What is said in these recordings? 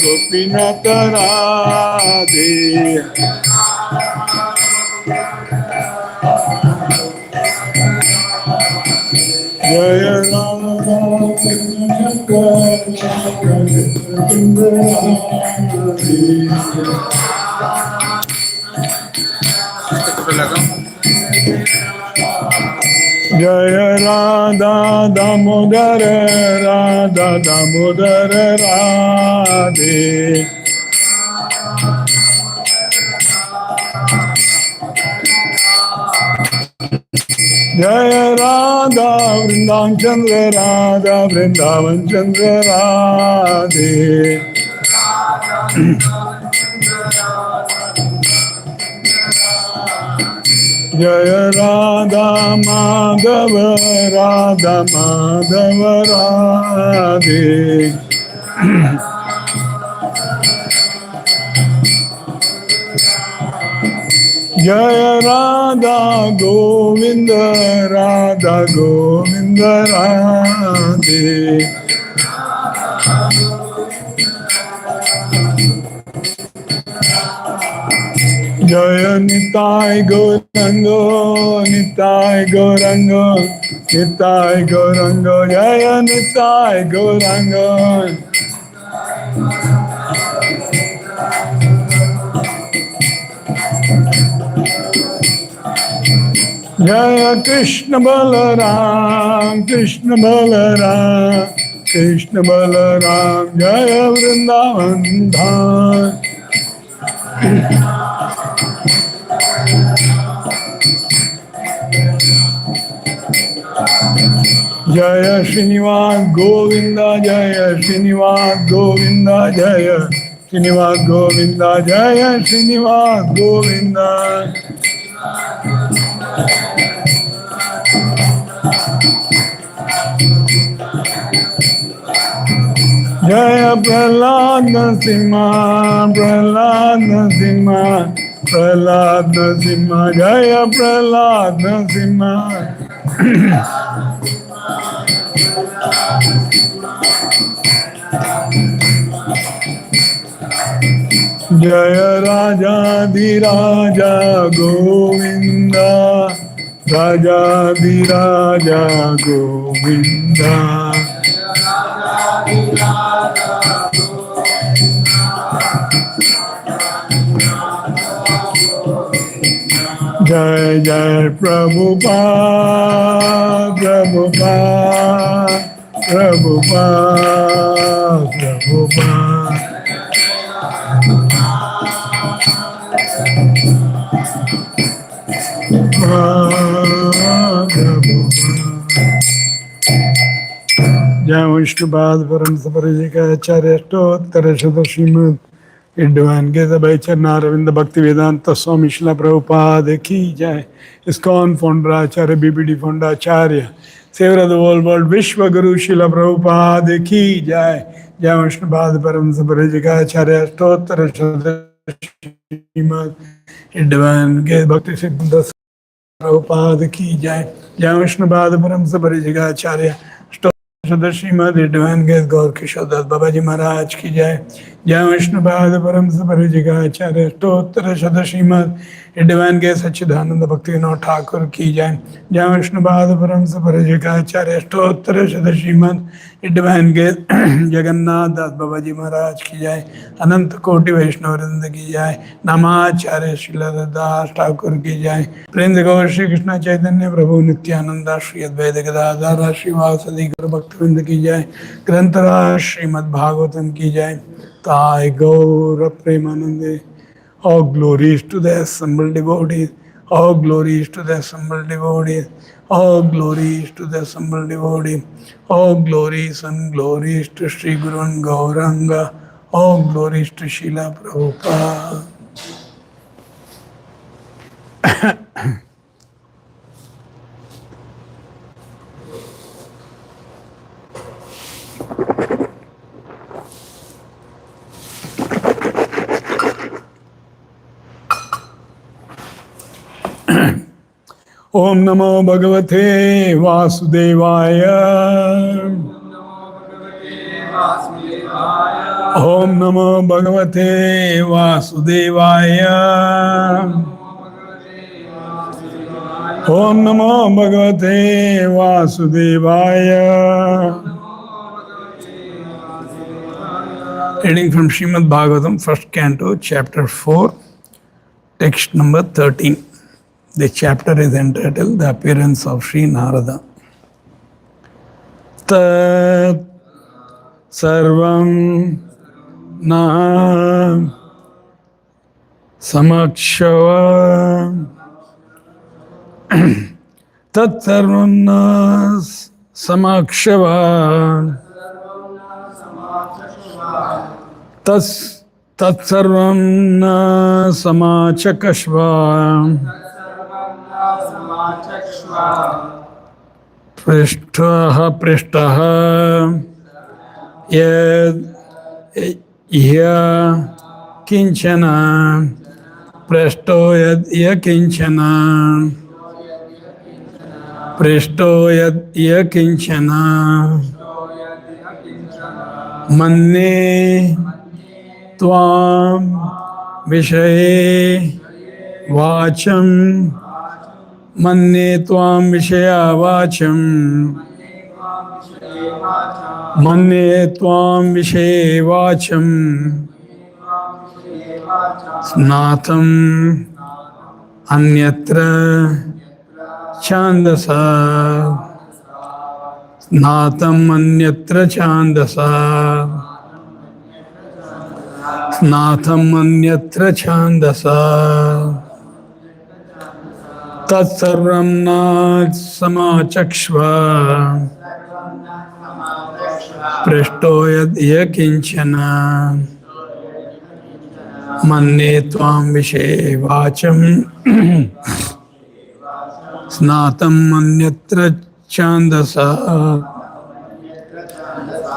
गोपीनाथ राधे जय राधा जय राधा दामोदर राधा दामोदर राधे जय राधा वृंदावन चंद्र राधा वृंदावन चंद्र राधे जय राधा माधव राधा माधव राधे जय राधा गोविंद राधा गोविंद राधे जय निताय गौरंगो निताय गौरंगो निताय गौरंगो जय निताय गौरंगो जय कृष्ण बलराम कृष्ण बलराम कृष्ण बलराम जय वृंदावन धाम जय श्रीनिवास गोविंद जय श्रीनिवास गोविंद जय श्रीनिवास गोविंद जय श्रीनिवास गोविंद जय प्रहलाद नरसिम्हा प्रहलाद नरसिम्हा प्रहलाद नरसिम्हा जय प्रहलाद नरसिम्हा जय राजाधिराजा गोविंद राजाधिराजा गोविंद जय जय प्रभुपाद प्रभुपाद प्रभुपाद प्रभुपाद जय विष्णुपाद परम सपरिजय अष्टोत्तर शत श्रीमद विद्वान के सभी चरणारविंद भक्ति वेदांत स्वामी शिला प्रभुपाद की जय। इस्कॉन फाउंडर आचार्य बीपीडी फाउंडाचार्य सेवर द वर्ल्ड विश्व गुरु शिला प्रभुपाद की जय। जय विष्णुपाद परम सपरिजय आचार्य अष्टोत्तर शत श्रीमद विद्वान के भक्ति सिद्ध प्रभुपाद की जय। जय विष्णुपाद परम सपरिजय आचार्य श्रीमद विद्वान के गौर किशोर दास बाबा जी महाराज की जय। जय विष्णुपाद परम सपरिजय आचार्य अष्टोत्तर शत श्रीमद विद्वान के सच्चिदानंद भक्ति विनोद ठाकुर की जय। जय विष्णुपाद परम सपरिजय आचार्य अष्टोत्तर शत श्रीमद विद्वान के जगन्नाथ दास बाबा जी महाराज की जय। अनंत कोटि वैष्णव वृंद की जय। नामाचार्य श्रीलदास ठाकुर की जय। प्रेम गौर श्री कृष्ण चैतन्य प्रभु नित्यानंद श्री अद्वैत गदाधर श्रीवासदि गुरु भक्तवृंद की जय। ग्रंथराज श्रीमद् भागवतम की जय। ताय गौर प्रेमानंदे। All glories to the assembled devotees. All glories to the assembled devotees. All glories to the assembled devotees. All glories and glories to Sri Guru and Gauranga. All glories to Srila Prabhupada. ओम नमो भगवते वासुदेवाय। Om Namo Bhagavate Vasudevaya. Om Namo Bhagavate Vasudevaya. Reading from Srimad Bhagavatam, first canto, chapter 4, text number 13. The chapter is entitled The Appearance of Sri Narada. Tat sarvam na samakshava. Tat sarvam na samakshava. Tat sarvam na samachakashva. Prishtaha yad kinchana prishto yad kinchana prishto yad kinchana manne tvam vishaye vacham manne tvam vishaya vacham manne tvam vishaye vacham snatam anyatra chandasa snatam anyatra chandasa snatam anyatra chandasa tat sarvam na samachakshva prishto yad kinchana manne tvam vishe vacham snatam anyatra chandasa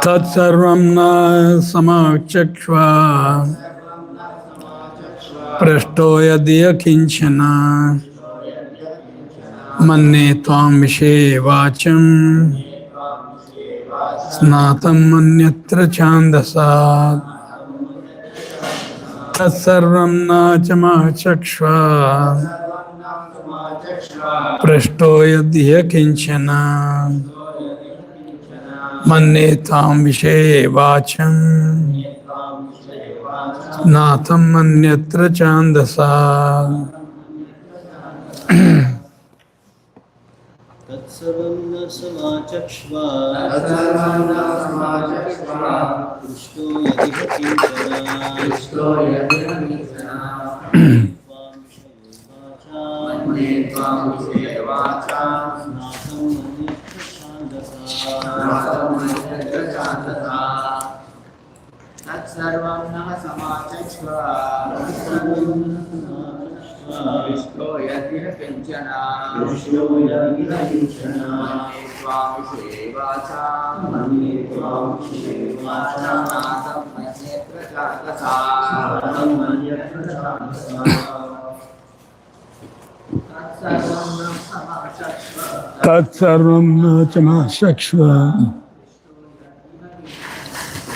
tat sarvam na samachakshva prishto yad kinchana manne tvam vishe vacham snatam anyatra chandasa tat sarvam na chamachakshva prishto yad kinchana manne tvam vishe vacham snatam anyatra chandasa. तत्सर्वं न समाचक्ष्वा पृष्टो यदिह किञ्चन तत्सर्वं नः समाचक्ष्वा विष्णो यदिह किञ्चन तत्सर्वं न चक्षुः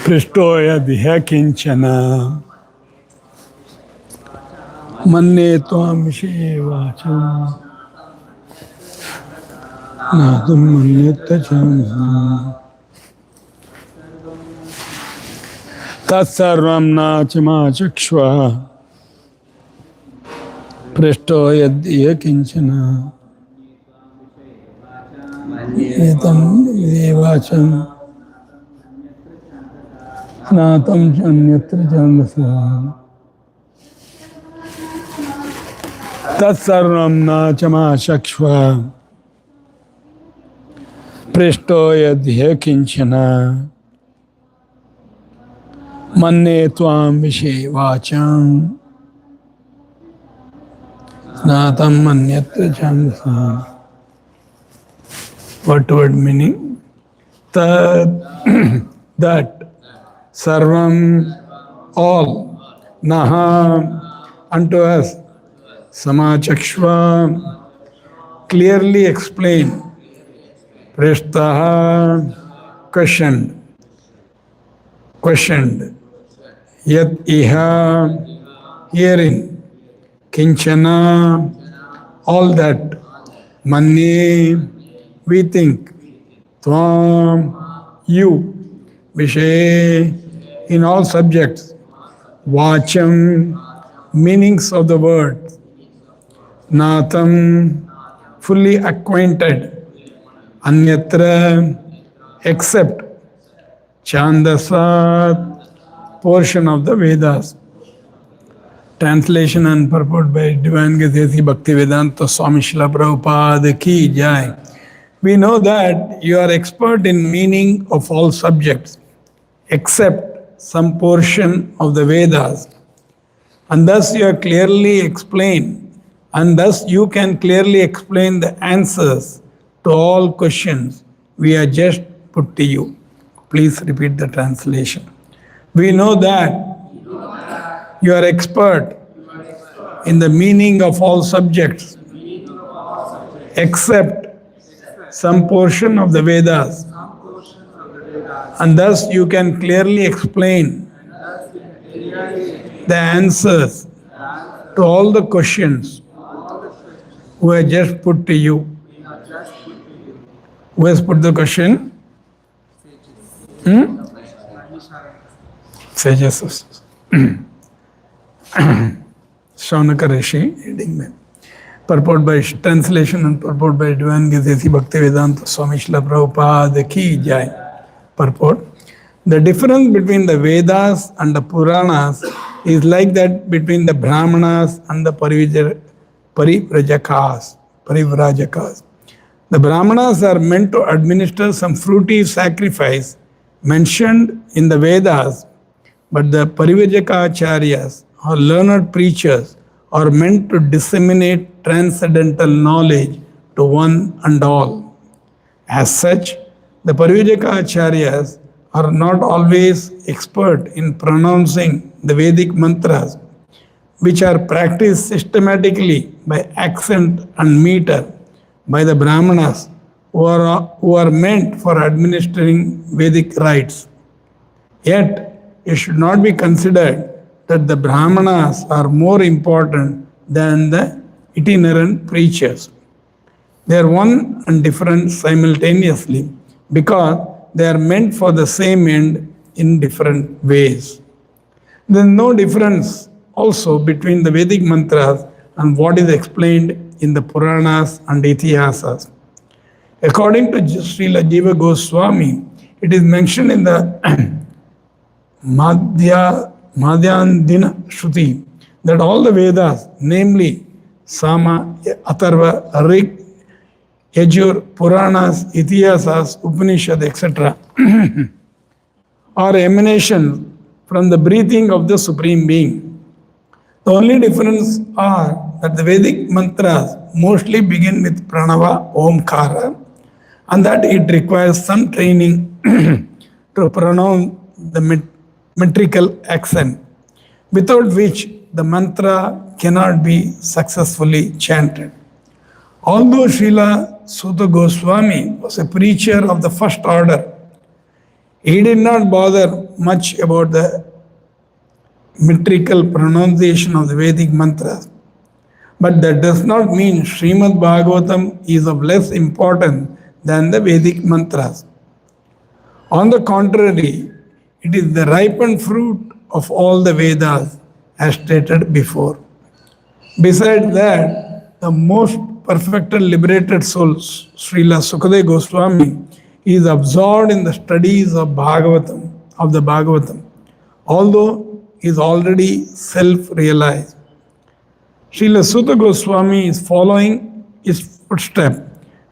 पृष्ठो यदिह किंचन मन्ये त्वां विषये वाचं नाहं मन्येत चेदं तत्सर्वं न चक्षुः पृष्ठो यदिह किंचन एतं वाचं स्नातं च अन्यत्र छन्दसा तत्सर्वं न चक्षुः पृष्ठो यदिह किंचन मन्ये त्वां विषये वाचं स्नातं अन्यत्र छन्दसा. What word meaning? That sarvam, all, naha, unto us, samachakshva, clearly explain, prishtaha, questioned, Yat iha, herein, kinchana, all that, manye, we think, tvam, you, vishay, in all subjects, vacham, meanings of the word, natam, fully acquainted, anyatra, except chandasat, portion of the Vedas. Translation and purport by Divine Gazethi Bhaktivedanta Swami Srila Prabhupada Ki Jai. We know that you are expert in meaning of all subjects except some portion of the Vedas, and thus you are clearly explained, and thus you can clearly explain the answers to all questions we have just put to you. Please repeat the translation. We know that you are expert in the meaning of all subjects except some portion of the Vedas, and thus you can clearly explain the answers to all the questions we have just put to you. Who has put the question? Sages. Shaunaka Rishi, reading them. Purport by translation and purport by Divine Gazethi Bhaktivedanta Swami Srila Prabhupada Ki Jai. Purport. The difference between the Vedas and the Puranas is like that between the Brahmanas and the Parivrajakas. The Brahmanas are meant to administer some fruity sacrifice mentioned in the Vedas, but the Parivajakacharyas or learned preachers are meant to disseminate transcendental knowledge to one and all. As such, the Parivajakacharyas are not always expert in pronouncing the Vedic mantras, which are practiced systematically by accent and meter by the Brahmanas, who are meant for administering Vedic rites. Yet, it should not be considered that the Brahmanas are more important than the itinerant preachers. They are one and different simultaneously because they are meant for the same end in different ways. There is no difference also between the Vedic mantras and what is explained in the Puranas and Itihasas. According to Srila Jiva Goswami, it is mentioned in the Madhyandina Shruti that all the Vedas, namely Sama, Atharva, Rig, Yajur, Puranas, Itihasas, Upanishad, etc., are emanations from the breathing of the Supreme Being. The only difference are that the Vedic mantras mostly begin with Pranava, Omkara, and that it requires some training to pronounce the metrical accent, without which the mantra cannot be successfully chanted. Although Srila Sutta Goswami was a preacher of the first order, he did not bother much about the metrical pronunciation of the Vedic mantras. But that does not mean Srimad Bhagavatam is of less importance than the Vedic mantras. On the contrary, it is the ripened fruit of all the Vedas, as stated before. Besides that, the most perfected liberated soul, Srila Sukadeva Goswami, is absorbed in the studies of the Bhagavatam, although he is already self-realized. Srila Sutta Goswami is following his footsteps,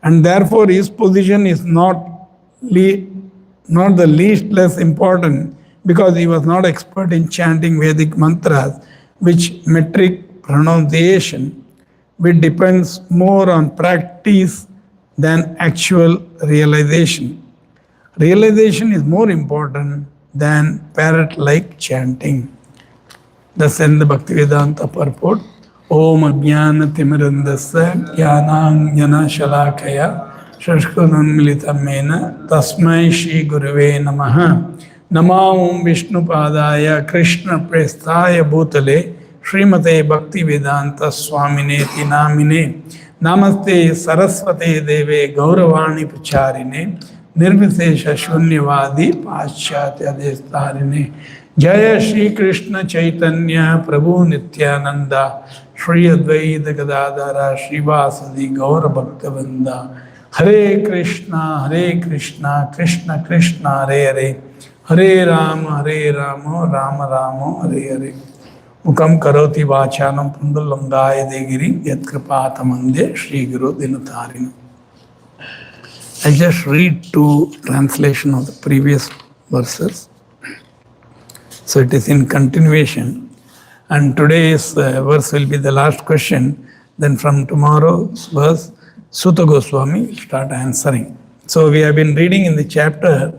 and therefore his position is not the least less important, because he was not expert in chanting Vedic mantras, which metric pronunciation, which depends more on practice than actual realization. Realization is more important than parrot-like chanting. Thus in the Bhaktivedanta purport, Om Ajnana Timirandasya Jnanam Jnana Shalakaya Shashkudanmilitamena Tasmai Shri Gurave Namaha Namam Vishnupadaya Krishna Prestaya Bhutale Srimate Bhaktivedanta Swamineti Namine Namaste Saraswate Deve Gauravani Pacharine Nirvishesha Shunyavadi Paschatya Destarine Jaya Shri Krishna Chaitanya Prabhu Nityananda Shri Advaita Gadadara Srivasadi Gaura Bhaktavinda Hare Krishna Krishna Krishna Hare Hare Hare Rama Rama Rama Hare Hare Mukam karoti vachanam pundalangaye degiri yatkripatamande Shri Guru Dinatharina. I just read two translation of the previous verses. So it is in continuation. And today's verse will be the last question. Then from tomorrow's verse, Sutta Goswami will start answering. So we have been reading in the chapter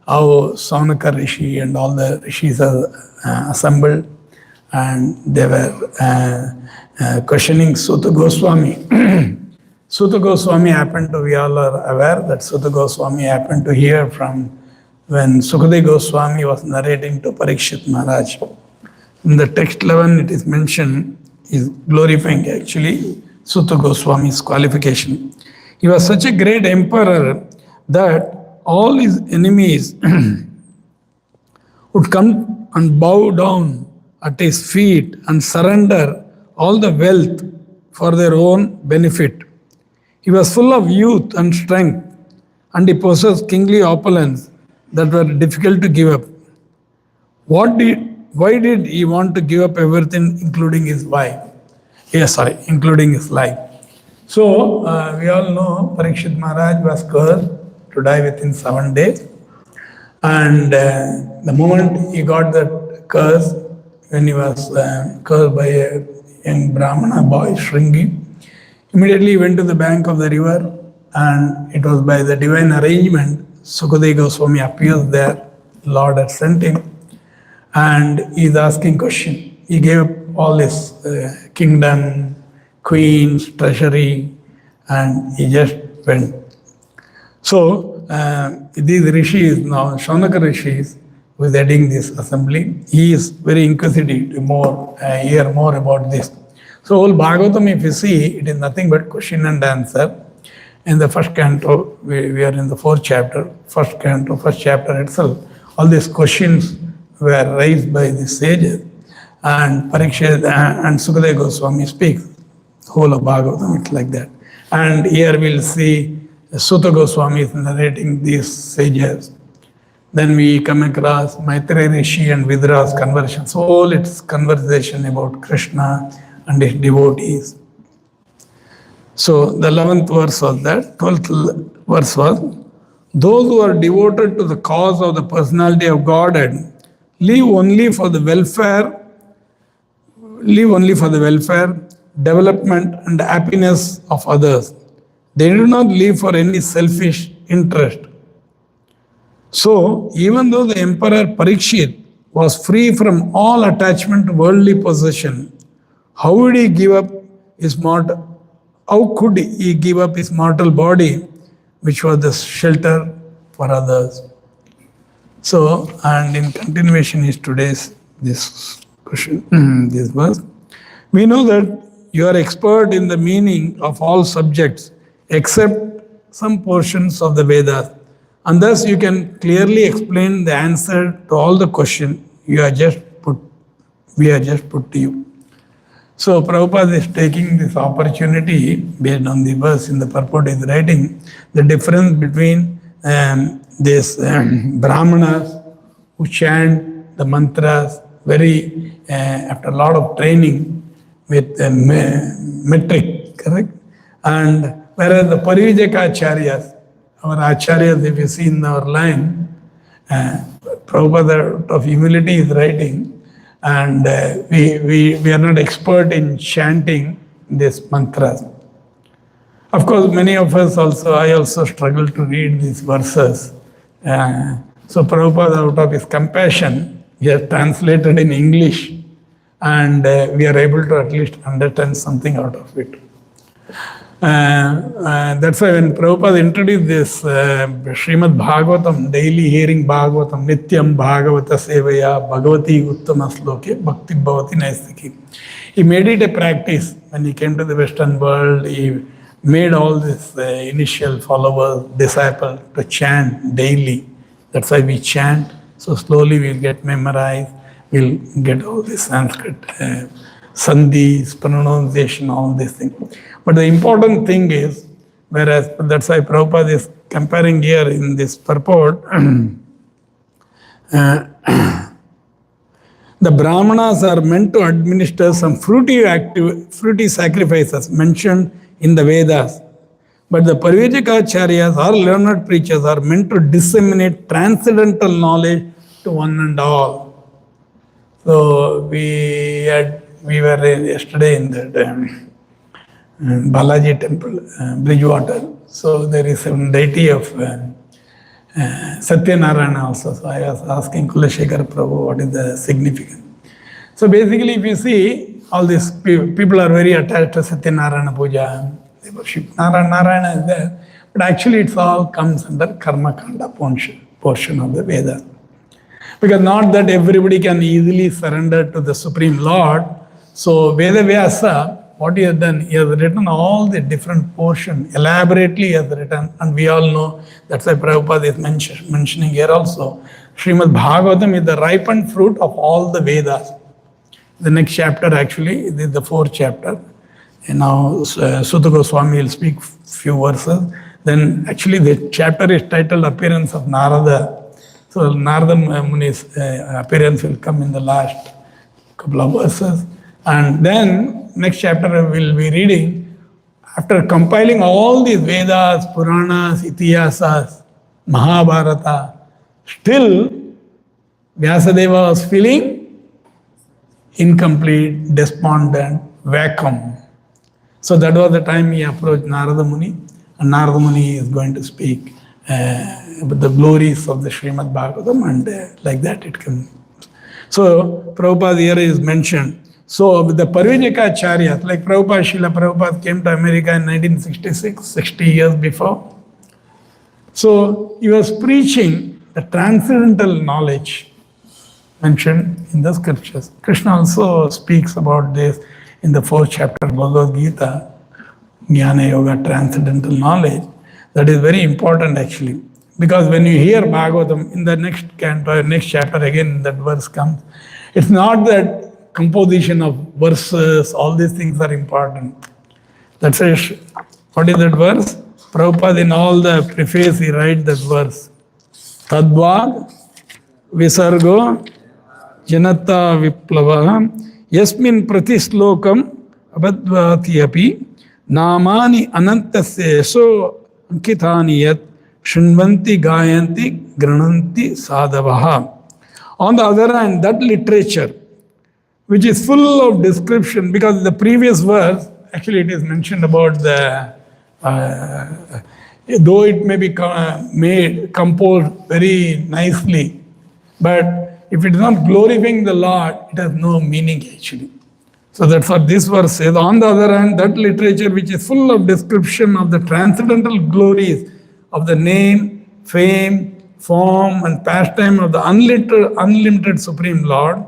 how Saunaka Rishi and all the rishis are assembled, and they were questioning Sutta Goswami. Sutta Goswami happened to, we all are aware that Sutta Goswami happened to hear from when Sukadeva Goswami was narrating to Parikshit Maharaj. In the text 11 it is mentioned, is glorifying actually Sutta Goswami's qualification. He was such a great emperor that all his enemies would come and bow down at his feet and surrender all the wealth for their own benefit. He was full of youth and strength, and he possessed kingly opulence that were difficult to give up. Why did he want to give up everything, including his wife? Including his life. So, we all know Parikshit Maharaj was cursed to die within 7 days. And the moment he got that curse, when he was cursed by a young Brahmana boy, Shringi, immediately he went to the bank of the river, and it was by the divine arrangement, Sukadeva Goswami appears there, Lord had sent him, and he is asking question. He gave up all his kingdom, queens, treasury, and he just went. So, these rishis now, Shaunaka rishis, who is heading this assembly, he is very inquisitive to hear more about this. So, whole Bhagavatam, if you see, it is nothing but question and answer. In the first canto, we are in the fourth chapter, first canto, first chapter itself, all these questions were raised by the sages, and Parikshit and Sukadeva Goswami speaks. Whole of Bhagavatam, it's like that. And here we'll see Sutta Goswami is narrating these sages. Then we come across Maitreya Rishi and Vidra's conversion. So all its conversation about Krishna and his devotees. So the 11th verse was that. 12th verse was, those who are devoted to the cause of the personality of Godhead live only for the welfare, development and happiness of others. They do not live for any selfish interest. So, even though the Emperor Parikshit was free from all attachment to worldly possession, how could he give up his mortal body, which was the shelter for others? So, and in continuation is today's this question, this verse. We know that you are expert in the meaning of all subjects except some portions of the Vedas, and thus you can clearly explain the answer to all the questions we are just put to you. So Prabhupada is taking this opportunity based on the verse in the purport is writing the difference between these Brahmanas who chant the mantras very after a lot of training with metric, correct? And whereas the Parivijaka Acharyas, our Acharyas, if you see in our line, Prabhupada out of humility is writing, and we are not expert in chanting these mantras. Of course, many of us also, I also struggle to read these verses. So Prabhupada, out of his compassion, he has translated in English, and we are able to at least understand something out of it. That's why when Prabhupada introduced this Srimad Bhagavatam, daily hearing Bhagavatam, Nityam Bhagavata Sevaya, Bhagavati Uttama Sloke, Bhakti Bhavati Naistiki. He made it a practice when he came to the Western world. He made all this initial followers, disciples to chant daily. That's why we chant. So slowly we'll get memorized. We'll get all this Sanskrit sandhis, pronunciation, all these things. But the important thing is, whereas that's why Prabhupada is comparing here in this purport, the Brahmanas are meant to administer some fruity sacrifices mentioned in the Vedas. But the Parivajakacharyas or learned preachers are meant to disseminate transcendental knowledge to one and all. So we were yesterday in that Balaji temple, Bridgewater. So there is a deity of Satyanarayana also. So I was asking Kulashekar Prabhu what is the significance. So basically, if you see, all these people are very attached to Satyanarayana Puja. They worship Narayana is there. But actually, it all comes under Karma Kanda portion of the Vedas. Because not that everybody can easily surrender to the Supreme Lord. So Veda Vyasa, what he has done, he has written all the different portions, elaborately he has written, and we all know, that's why Prabhupada is mentioning here also, Srimad Bhagavatam is the ripened fruit of all the Vedas. The next chapter actually, this is the 4th chapter. And now Sutta Goswami will speak few verses. Then actually the chapter is titled Appearance of Narada. So Narada Muni's appearance will come in the last couple of verses. And then next chapter we'll be reading, after compiling all these Vedas, Puranas, Itihasas, Mahabharata, still Vyasadeva was feeling incomplete, despondent, vacuum. So that was the time he approached Narada Muni, and Narada Muni is going to speak about the glories of the Srimad Bhagavatam, and like that it comes. So Prabhupada here is mentioned. So with the Parivajakacharyas, like Prabhupada, Srila Prabhupada came to America in 1966, 60 years before. So he was preaching the transcendental knowledge mentioned in the scriptures. Krishna also speaks about this in the 4th chapter of Bhagavad Gita, Jnana Yoga, transcendental knowledge. That is very important actually. Because when you hear Bhagavatam, in the next canto, next chapter again that verse comes, it's not that composition of verses, all these things are important. That's it. What is that verse? Prabhupada in all the preface he writes that verse. Tadvad Visargo Janata Viplava Yasmin Pratislokam Abadvati Api Namani Anantasya So Ankitani Yat Shinvanti Gayanti Grananti Sadavaha. On the other hand, that literature, which is full of description, because the previous verse, actually it is mentioned about the, though it may be composed very nicely, but if it is not glorifying the Lord, it has no meaning actually. So that's what this verse says. On the other hand, that literature which is full of description of the transcendental glories of the name, fame, form and pastime of the unlimited Supreme Lord,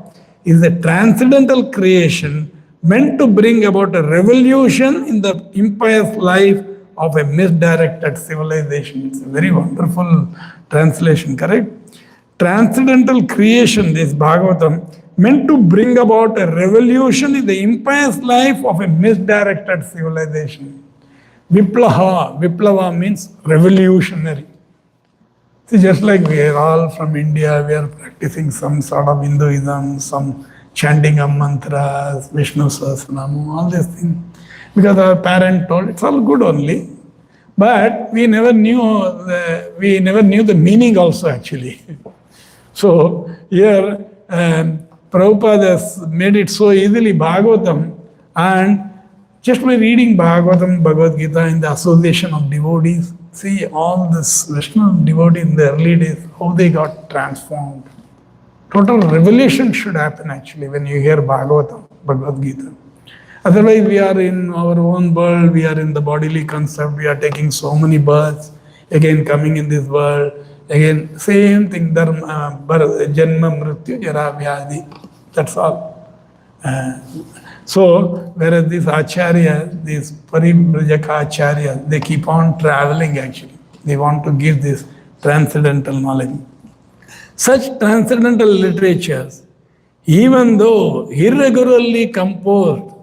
is a transcendental creation meant to bring about a revolution in the impious life of a misdirected civilization. It's a very wonderful translation, correct? Transcendental creation, this Bhagavatam, meant to bring about a revolution in the impious life of a misdirected civilization. Viplava means revolutionary. See, just like we are all from India, we are practicing some sort of Hinduism, some chanting of mantras, Vishnu Sahasranam, all these things. Because our parent told it's all good only, but we never knew the meaning also actually. So here Prabhupada has made it so easily Bhagavatam, and just by reading Bhagavatam, Bhagavad Gita in the association of devotees, see all this Vishnu devotees in the early days, how they got transformed. Total revelation should happen actually when you hear Bhagavatam, Bhagavad Gita. Otherwise, we are in our own world, we are in the bodily concept, we are taking so many births, again coming in this world, again, same thing, dharma, janma, mrityu, jara, vyadi, that's all. So, whereas these acharya, these parivrajaka acharya, they keep on traveling actually. They want to give this transcendental knowledge. Such transcendental literatures, even though irregularly composed,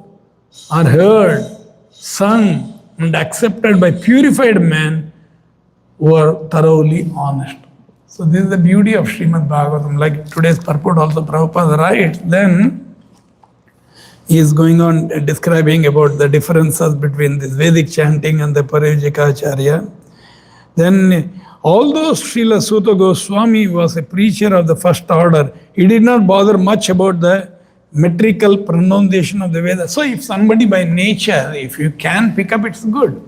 are heard, sung, and accepted by purified men who are thoroughly honest. So, this is the beauty of Srimad Bhagavatam. Like today's purport also, Prabhupada writes, then he is going on describing about the differences between this Vedic chanting and the Parivajikacharya. Then, although Srila Suta Goswami was a preacher of the first order, he did not bother much about the metrical pronunciation of the Vedas. So, if somebody by nature, if you can pick up, it's good.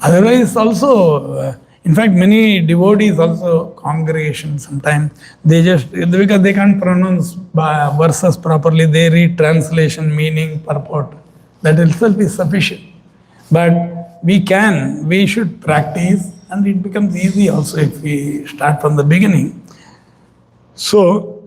Otherwise, also, in fact, many devotees also, congregations sometimes, they just, because they can't pronounce verses properly, they read translation, meaning, purport. That itself is sufficient. But we should practice, and it becomes easy also if we start from the beginning. So,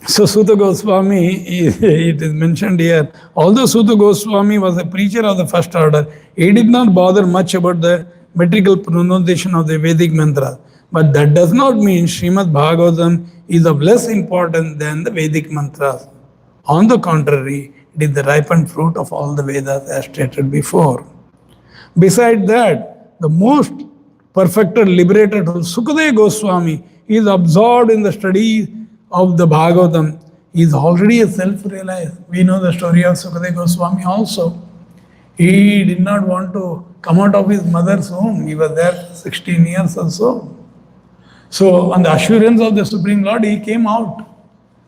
so Suta Goswami, it is mentioned here, although Suta Goswami was a preacher of the first order, he did not bother much about the metrical pronunciation of the Vedic mantras. But that does not mean Srimad Bhagavatam is of less importance than the Vedic mantras. On the contrary, it is the ripened fruit of all the Vedas as stated before. Besides that, the most perfected liberated Sukadeva Goswami is absorbed in the study of the Bhagavatam. He is already a self-realized. We know the story of Sukadeva Goswami also. He did not want to come out of his mother's womb. He was there 16 years or so. So, on the assurance of the Supreme Lord, he came out.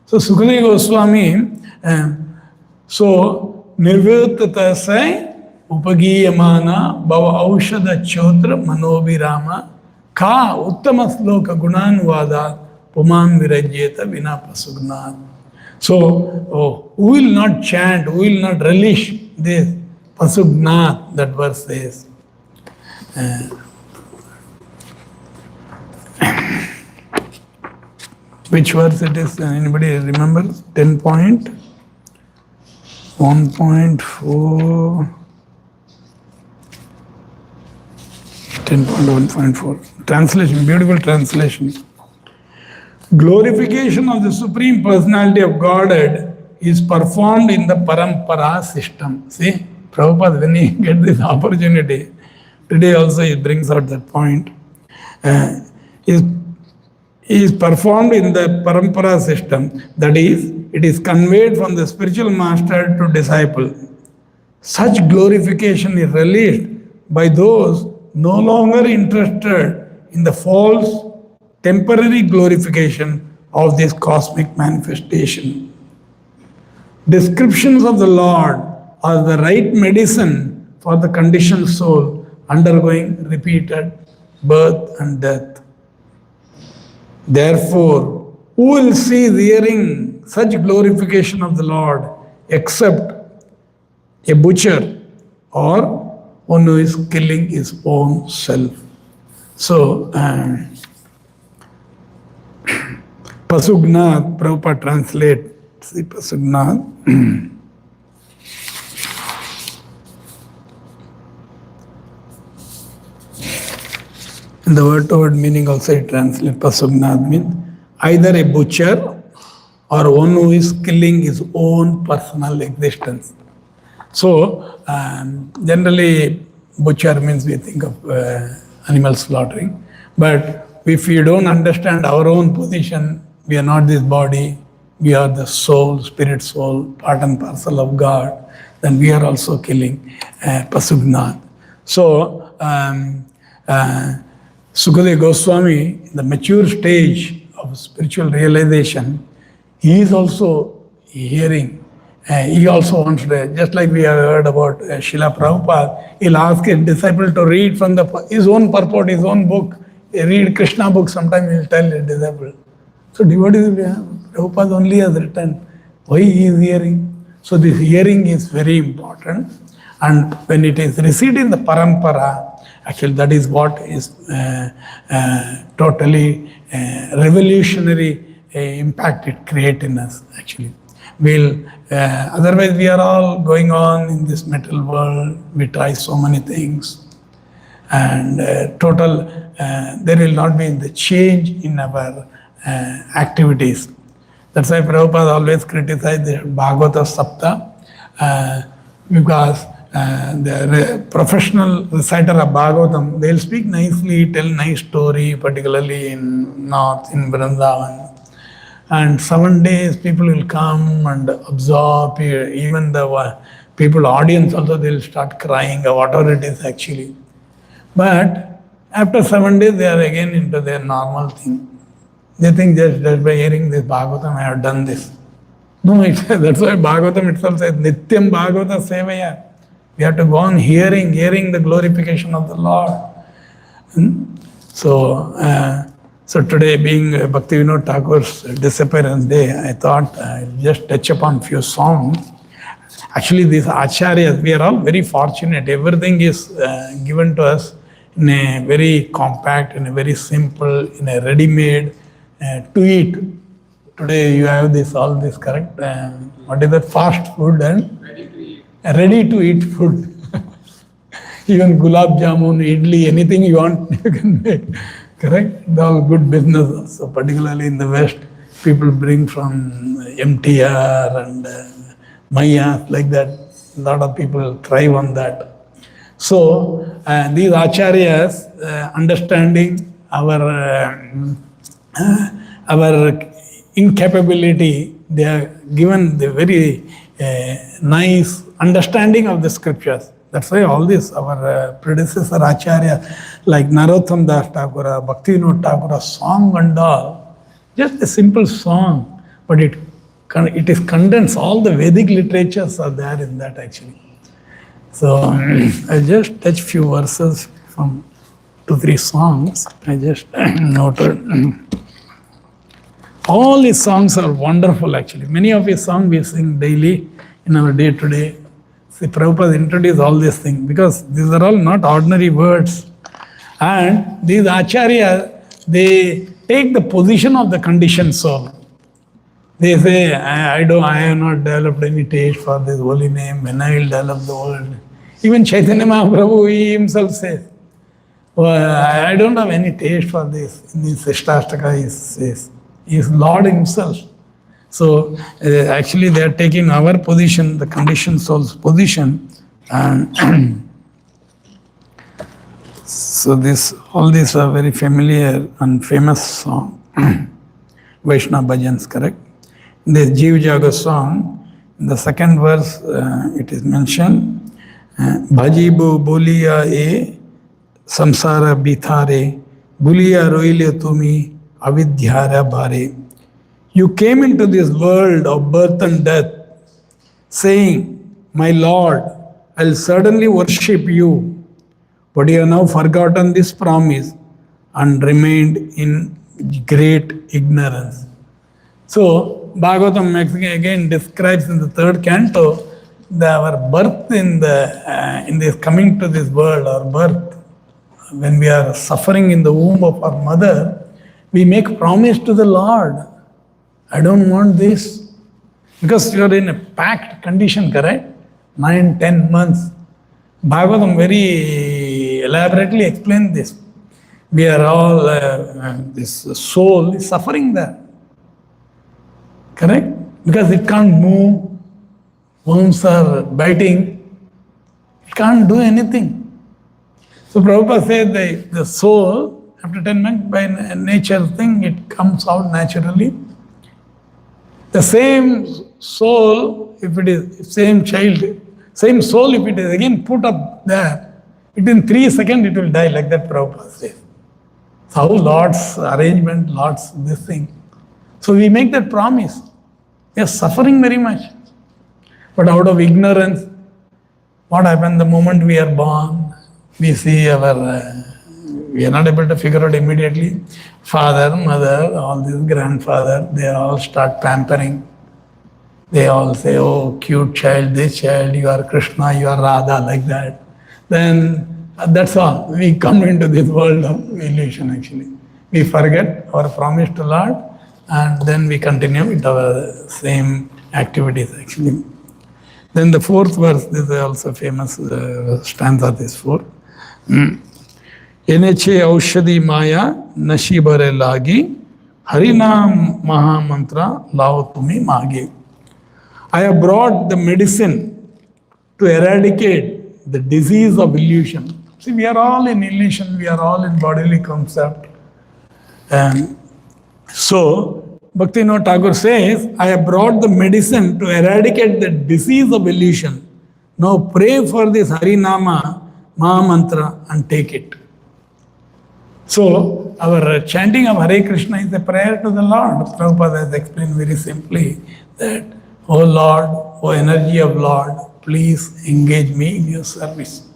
So, Sukadeva Goswami, so, Nirvirtata sai upagiyamana bhava aushada chotra manobirama ka uttama sloka gunanvada puman virajyeta vina pasugnat. So, who will not chant, who will not relish this pasugnat, that verse says. Which verse it is? Anybody remembers? 10 point? 1.4. 10.1.4. Translation, beautiful translation. Glorification of the Supreme Personality of Godhead is performed in the parampara system. See, Prabhupada, when he gets this opportunity, today also he brings out that point, is performed in the parampara system. That is, it is conveyed from the spiritual master to disciple. Such glorification is relished by those no longer interested in the false temporary glorification of this cosmic manifestation. Descriptions of the Lord are the right medicine for the conditioned soul undergoing repeated birth and death. Therefore, who will see hearing such glorification of the Lord except a butcher or one who is killing his own self? So, Pasugnat, Prabhupada translate, see Pasugnat. And the word-to-word meaning also it translates. Pasugnat means either a butcher or one who is killing his own personal existence. So, generally, butcher means we think of animal slaughtering. But if we don't understand our own position, we are not this body, we are the soul, spirit soul, part and parcel of God, then we are also killing Pasugnat. So, Sukadeva Goswami, in the mature stage of spiritual realization, he is also hearing. He also wants to, just like we have heard about Srila Prabhupada, he'll ask his disciple to read from his own purport, his own book. Read Krishna book, sometimes he'll tell his disciple. So devotees, Prabhupada only has written Why he is hearing? So this hearing is very important. And when it is received in the parampara, actually that is what is totally revolutionary impact it creates in us actually. Otherwise we are all going on in this metal world, we try so many things, and there will not be the change in our activities. That's why Prabhupada always criticized the Bhagavata Sapta, because the professional reciter of Bhagavatam, they'll speak nicely, tell nice story, particularly in North, in Vrindavan. And 7 days people will come and absorb, even the people, audience also, they'll start crying or whatever it is actually. But after 7 days, they are again into their normal thing. They think just by hearing this Bhagavatam, I have done this. No, that's why Bhagavatam itself says, Nityam Bhagavata Sevaya. We have to go on hearing the glorification of the Lord. So today, being Bhakti Vinod Thakur's disappearance day, I thought I'll just touch upon few songs. Actually, these acharyas, we are all very fortunate. Everything is given to us in a very compact, in a very simple, in a ready-made to eat. Today you have all this correct. What is that? Fast food and ready to eat food. Even gulab jamun, idli, anything you want, you can make. Correct? They're all good business. So particularly in the West, people bring from MTR and Maya, like that. A lot of people thrive on that. So these acharyas, understanding our incapability, they are given the very nice understanding of the scriptures. That's why all this, our predecessor Acharya, like Narottam Das Thakura, Bhakti Vinod Thakura, song and all, just a simple song, but it is condensed, all the Vedic literatures are there in that actually. So I just touch few verses from 2-3 songs, I just noted. All his songs are wonderful actually. Many of his songs we sing daily in our day-to-day. See, Prabhupada introduced all these things because these are all not ordinary words. And these acharyas, they take the position of the conditioned soul. They say, I have not developed any taste for this holy name, when I will develop the world. Even Chaitanya Mahaprabhu, he himself says, I don't have any taste for this. In his Srishtastaka, he says, he is Lord himself. So actually they are taking our position, the conditioned soul's position, and so all these are very familiar and famous song, Vaishnava bhajans, correct? In the Jeev Jaga song, in the second verse, it is mentioned, Bhajibo boliya e samsara bithare, buliya roile tumi avidhyara bhare. You came into this world of birth and death, saying, my Lord, I'll certainly worship you, but you have now forgotten this promise and remained in great ignorance. So, Bhagavatam again describes in the 3rd canto our birth in this coming to this world, our birth. When we are suffering in the womb of our mother, we make promise to the Lord. I don't want this. Because you are in a packed condition, correct? 9-10 months. Bhagavatam very elaborately explained this. We are all, this soul is suffering there. Correct? Because it can't move. Worms are biting. It can't do anything. So Prabhupada said the soul, after 10 months, by nature thing, it comes out naturally. The same soul, if it is same child, same soul, if it is again put up there, within 3 seconds it will die, like that Prabhupada says. So how Lord's arrangement, Lord's this thing. So we make that promise. We are suffering very much. But out of ignorance, what happens the moment we are born? We see we are not able to figure out immediately. Father, mother, all this grandfather, they all start pampering. They all say, oh, cute child, this child, you are Krishna, you are Radha, like that. Then that's all. We come into this world of illusion actually. We forget our promise to Lord and then we continue with our same activities actually. Then the fourth verse, this is also famous stanza, this fourth. Eneche aushadi maya nashibare lagi harinam mahamantra lao tumi magi. I have brought the medicine to eradicate the disease of illusion. See, we are all in illusion, we are all in bodily concept. And so, Bhaktivinoda Thakur says, I have brought the medicine to eradicate the disease of illusion. Now pray for this Harinama, Mahamantra and take it. So, our chanting of Hare Krishna is a prayer to the Lord. Prabhupada has explained very simply that, O Lord, O energy of Lord, please engage me in your service.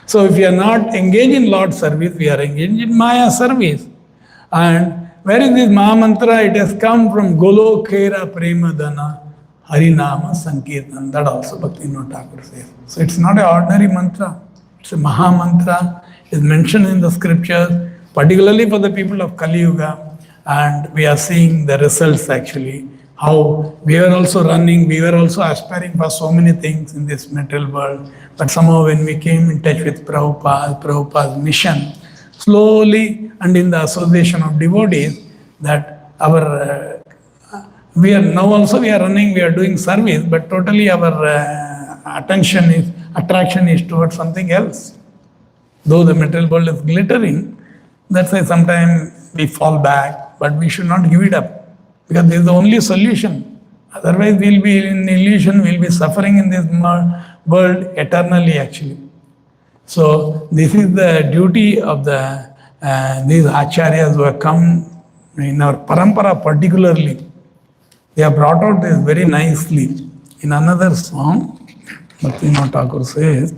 So if we are not engaged in Lord's service, we are engaged in Maya service. And where is this Mahamantra? It has come from Golokera Premadana Harinama Sankirtan. That also Bhaktivinoda Thakur says. So it's not an ordinary mantra. It's a Mahamantra. It's mentioned in the scriptures, particularly for the people of Kali Yuga. And we are seeing the results actually. How we were also running, we were also aspiring for so many things in this material world. But somehow when we came in touch with Prabhupada's mission, slowly and in the association of devotees, that our, we are now also we are running, we are doing service, but totally our attraction is towards something else. Though the material world is glittering, that's why sometimes we fall back, but we should not give it up. Because this is the only solution. Otherwise, we'll be in illusion, we'll be suffering in this world eternally, actually. So, this is the duty of these acharyas who have come in our parampara, particularly. They have brought out this very nicely. In another song, Bhaktivinoda Thakur says,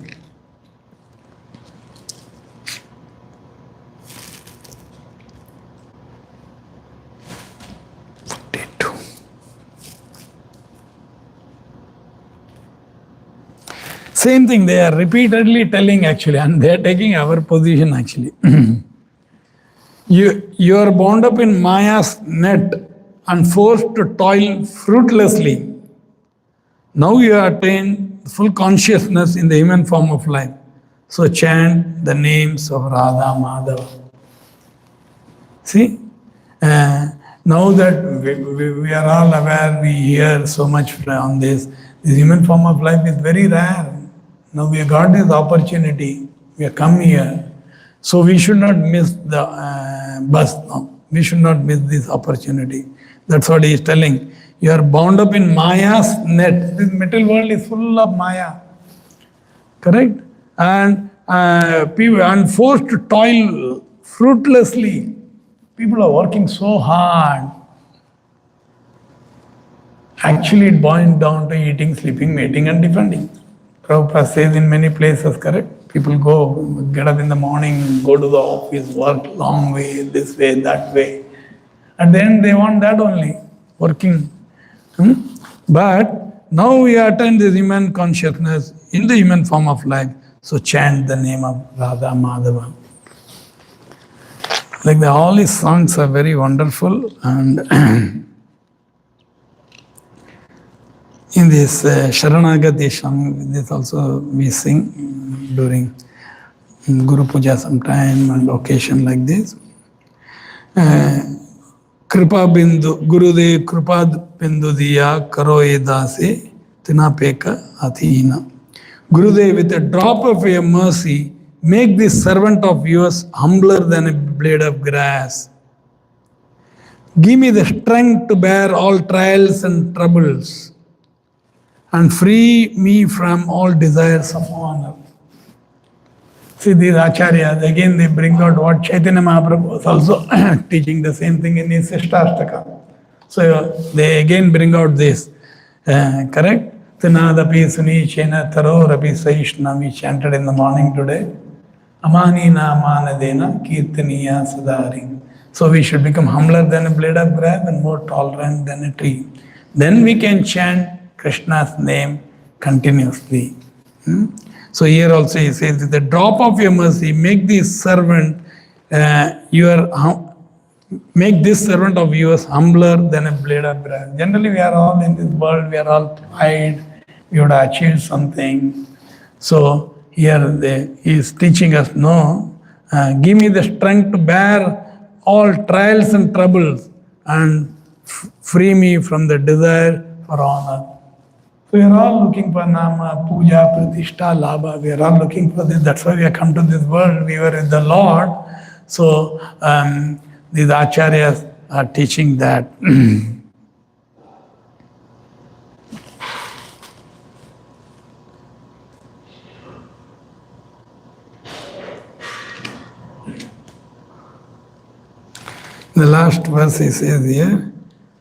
same thing they are repeatedly telling actually, and they are taking our position actually. You are bound up in Maya's net and forced to toil fruitlessly. Now you attain full consciousness in the human form of life. So chant the names of Radha Madhava. See, now that we are all aware, we hear so much on this human form of life is very rare. Now we have got this opportunity, we have come here, so we should not miss the bus now. We should not miss this opportunity. That's what he is telling. You are bound up in Maya's net. This material world is full of Maya. Correct? And people are forced to toil fruitlessly. People are working so hard. Actually, it boils down to eating, sleeping, mating, and defending. Prabhupada says in many places, correct? People get up in the morning, go to the office, work long way, this way, that way. At the end, they want that only, working. But now we attain this human consciousness in the human form of life. So chant the name of Radha Madhava. Like all his songs are very wonderful, and in this Sharanagati song, this also we sing during Guru Puja sometime and occasion like this. Kripa Bindu, Gurudev Kripa Bindu Diya Karo E Dase Tina Peka Athina. Gurudev, with a drop of your mercy, make this servant of yours humbler than a blade of grass. Give me the strength to bear all trials and troubles, and free me from all desires of honor. See, these acharyas, again they bring out what Chaitanya Mahaprabhu was also teaching the same thing in his Sishtashtaka. So they again bring out this, correct? Tinadapi Sunichena Tarorapi Saishna, we chanted in the morning today. Amanina Manadena Kirtaniya Sadari. So we should become humbler than a blade of grass and more tolerant than a tree. Then we can chant Krishna's name continuously. So here also he says, with the drop of your mercy, make this servant make this servant of yours humbler than a blade of grass. Generally, we are all in this world, we are all pride, we would achieve something. So here he is teaching us, no, give me the strength to bear all trials and troubles and free me from the desire for honor. So we are all looking for nama, puja, pratishtha, labha. We are all looking for this. That's why we have come to this world. We were with the Lord. So these acharyas are teaching that. The last verse he says here,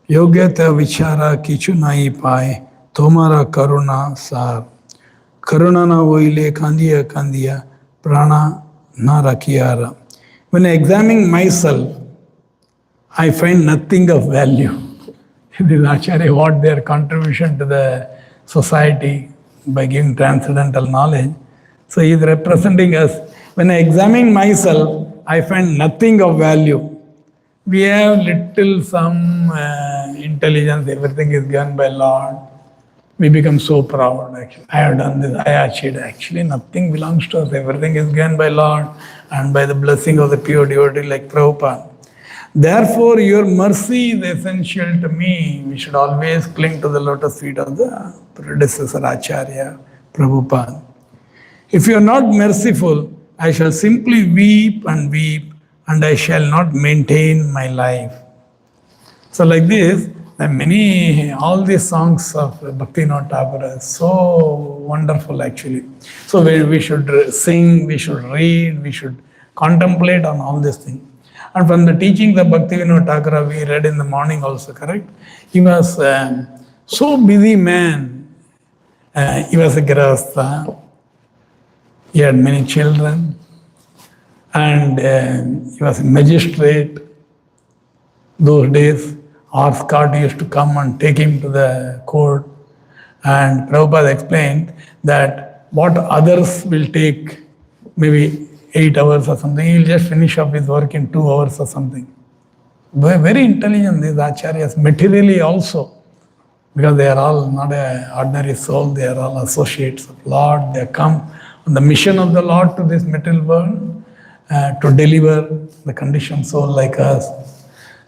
Yogyata vichara kichu nai pai, tomara karuna sar. Karuna na oile kandiya kandiya, prana na rakiara. When I examine myself, I find nothing of value. This Acharya, what their contribution to the society by giving transcendental knowledge. So he is representing us. When I examine myself, I find nothing of value. We have little some intelligence, everything is given by Lord. We become so proud, actually. I have done this, I achieved. Actually, nothing belongs to us. Everything is given by Lord and by the blessing of the pure devotee like Prabhupada. Therefore, your mercy is essential to me. We should always cling to the lotus feet of the predecessor Acharya, Prabhupada. If you are not merciful, I shall simply weep, and I shall not maintain my life. So like this, all these songs of Bhaktivinoda Thakur are so wonderful actually. So we should sing, we should read, we should contemplate on all these things. And from the teachings of Bhaktivinoda Thakur, we read in the morning also, correct? He was so busy man. He was a grahastha. He had many children. And he was a magistrate. Those days, horse cart used to come and take him to the court. And Prabhupada explained that what others will take maybe 8 hours or something, he'll just finish up his work in 2 hours or something. Very intelligent, these acharyas, materially also, because they are all not an ordinary soul, they are all associates of Lord. They come on the mission of the Lord to this material world to deliver the conditioned soul like us.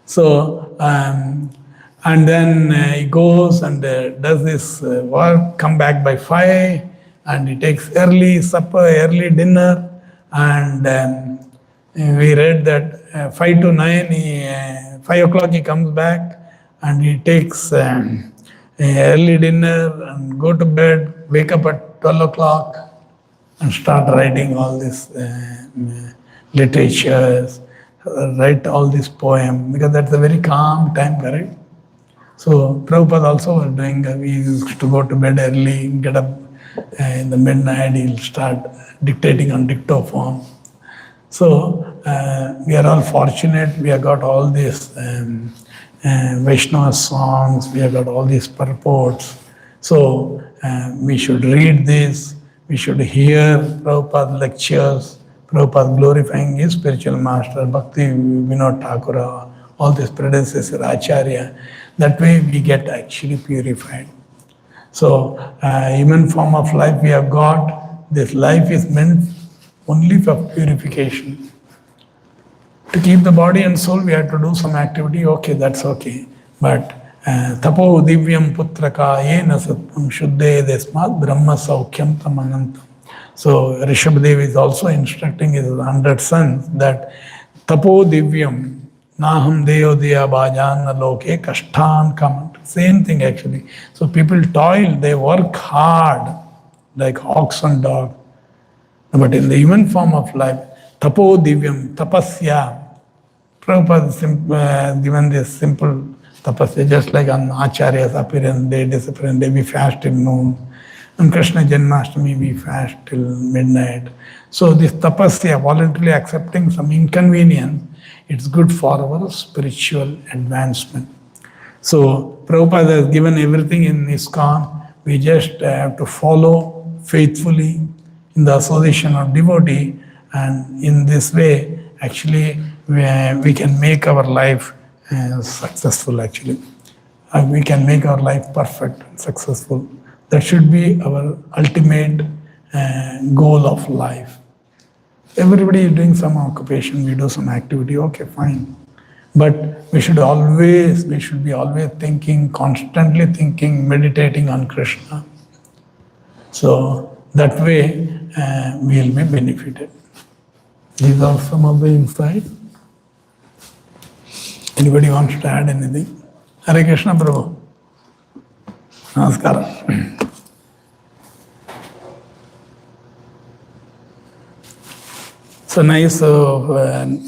So, and then he goes and does this work, come back by 5, and he takes early supper, early dinner, and we read that 5 to 9, 5 o'clock he comes back, and he takes early dinner and go to bed, wake up at 12 o'clock, and start writing all this literatures, write all this poem, because that's a very calm time, correct? So Prabhupada also was doing, we used to go to bed early, get up in the midnight, he'll start dictating on dictaphone. So we are all fortunate, we have got all these Vaishnava songs, we have got all these purports. So we should read this, we should hear Prabhupada lectures, Prabhupada glorifying his spiritual master, Bhakti Vinod Thakur, all these predecessor Acharya. That way we get actually purified. So human form of life we have got, this life is meant only for purification. To keep the body and soul we have to do some activity, okay, that's okay. But tapo divyam putraka yena satvam shuddhe desmat brahma saukhyam tamanantam. So Rishabhdev is also instructing his 100 sons that tapo divyam naham deyo diya bhajan loke kashtan kamant. Same thing actually. So people toil, they work hard like ox and dog. But in the human form of life, tapo divyam, tapasya. Prabhupada has given this simple tapasya, just like on Acharya's appearance day, disappearance day, we fast till noon. On Krishna Janmashtami, we fast till midnight. So this tapasya, voluntarily accepting some inconvenience, it's good for our spiritual advancement. So Prabhupada has given everything in ISKCON, We just have to follow faithfully in the association of devotee, and in this way, actually, we can make our life successful. Actually, we can make our life perfect and successful. That should be our ultimate goal of life. Everybody is doing some occupation, we do some activity, okay, fine. But we should be always thinking, constantly thinking, meditating on Krishna. So that way we will be benefited. These are some of the insights. Anybody wants to add anything? Hare Krishna Prabhu. Namaskara. So nice,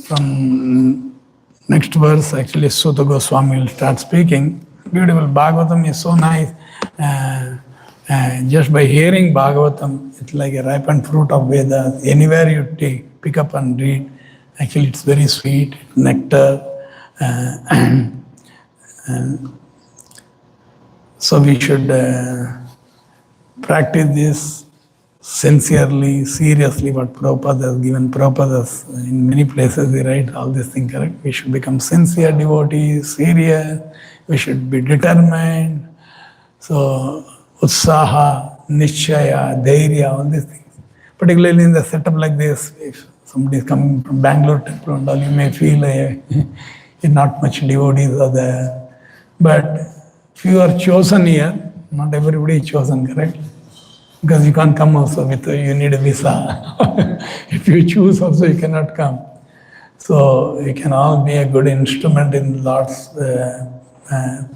from next verse, actually, Sutta Goswami will start speaking. Beautiful. Bhagavatam is so nice. Just by hearing Bhagavatam, it's like a ripened fruit of Vedas. Anywhere you pick up and read, actually, it's very sweet, nectar. So we should practice this sincerely, seriously, what Prabhupada has given. Prabhupada has, in many places, he writes all these things, correct? We should become sincere devotees, serious, we should be determined. So, utsaha, nishchaya, dhairya, all these things. Particularly in the setup like this, if somebody is coming from Bangalore temple and all, you may feel not much devotees are there. But if you are chosen here, not everybody is chosen, correct? Because you can't come also with, you need a visa. If you choose also, you cannot come. So you can all be a good instrument in Lord's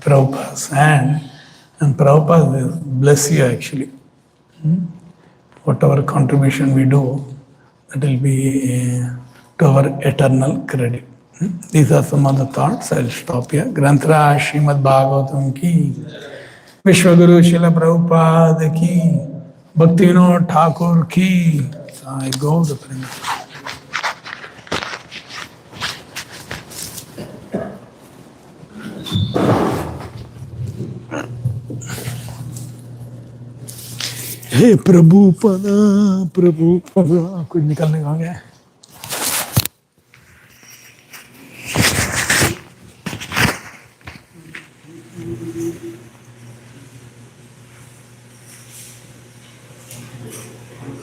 Prabhupada's hand, and Prabhupada will bless you actually. Whatever contribution we do, that will be to our eternal credit. These are some of the thoughts. I'll stop here. Granthra Srimad Bhagavatam ki, Vishwaguru Srila Prabhupada ki, Bhakti Vinod Thakur ki. I go the prince. हे प्रभुपदा कुछ निकलने का हो गया